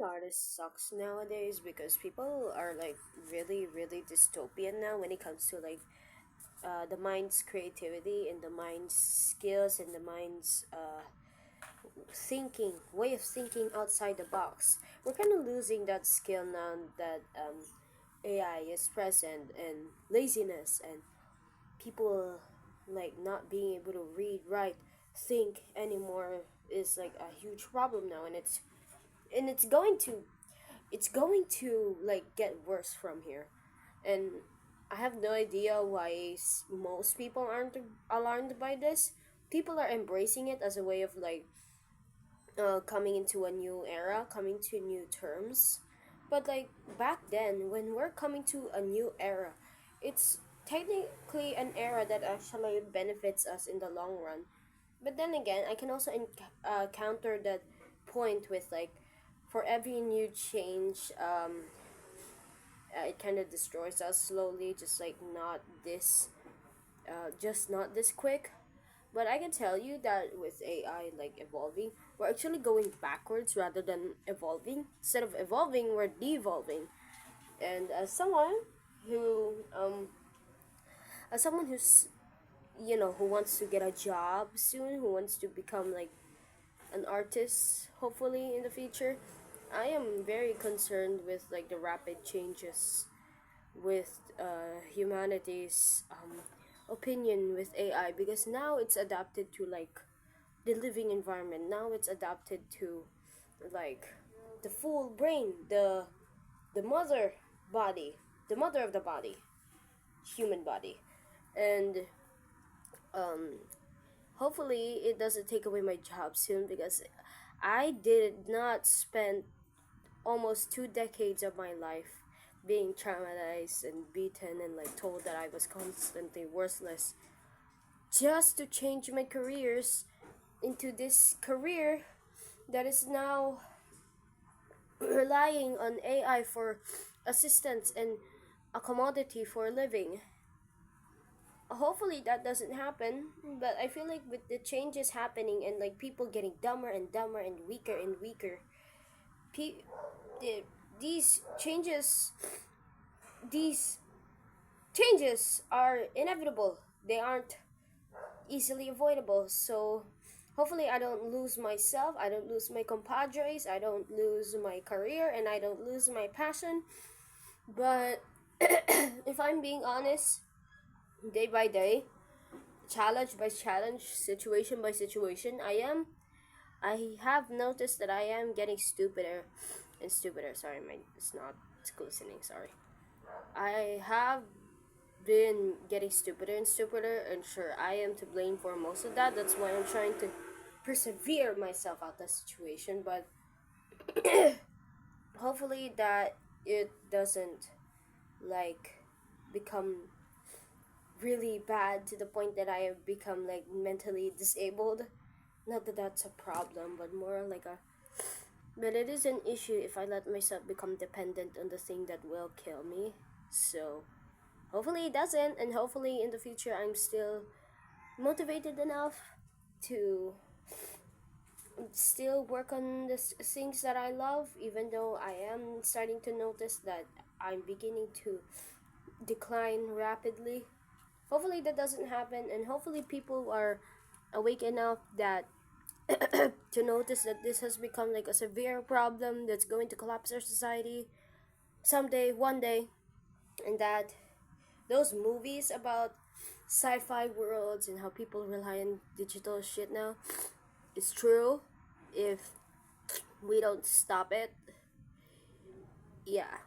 artist sucks nowadays because people are like really, really dystopian now when it comes to like the mind's creativity and the mind's skills and the mind's thinking, way of thinking outside the box. We're kind of losing that skill now that AI is present, and laziness and people like not being able to read, write, think anymore is like a huge problem now, and it's going to like get worse from here. And I have no idea why most people aren't alarmed by this. People are embracing it as a way of like coming into a new era, coming to new terms. But like back then, when we're coming to a new era, it's technically an era that actually benefits us in the long run. But then again, I can also counter that point with like, for every new change, it kind of destroys us slowly, just not this quick. But I can tell you that with AI like evolving, we're actually going backwards rather than evolving. Instead of evolving, we're devolving. And who um as someone who's who wants to get a job soon, who wants to become like an artist hopefully in the future, I am very concerned with like the rapid changes with humanity's opinion with AI, because now it's adapted to like the living environment. Now it's adapted to like the full brain, the mother body, the mother of the body, human body. And um hopefully it doesn't take away my job soon, because I did not spend almost 2 decades of my life being traumatized and beaten and like told that I was constantly worthless, just to change my careers into this career that is now relying on AI for assistance and a commodity for a living. Hopefully that doesn't happen, but I feel like with the changes happening and like people getting dumber and dumber and weaker, pe- the, these changes these changes are inevitable. They aren't easily avoidable. So hopefully I don't lose myself, I don't lose my compadres, I don't lose my career, and I don't lose my passion. But if I'm being honest, day by day, challenge by challenge, situation by situation, I have noticed that I am getting stupider and stupider. Sorry, it's not, it's glistening, sorry. I have been getting stupider and stupider, and sure, I am to blame for most of that. That's why I'm trying to persevere myself out the situation, but hopefully that it doesn't like become really bad to the point that I have become like mentally disabled. Not that that's a problem, but more like a. But it is an issue if I let myself become dependent on the thing that will kill me. So hopefully it doesn't, and hopefully in the future I'm still motivated enough to still work on the things that I love, even though I am starting to notice that I'm beginning to decline rapidly. Hopefully that doesn't happen, and hopefully people are awake enough that to notice that this has become like a severe problem that's going to collapse our society someday, one day, and that those movies about sci-fi worlds and how people rely on digital shit now is true if we don't stop it. Yeah.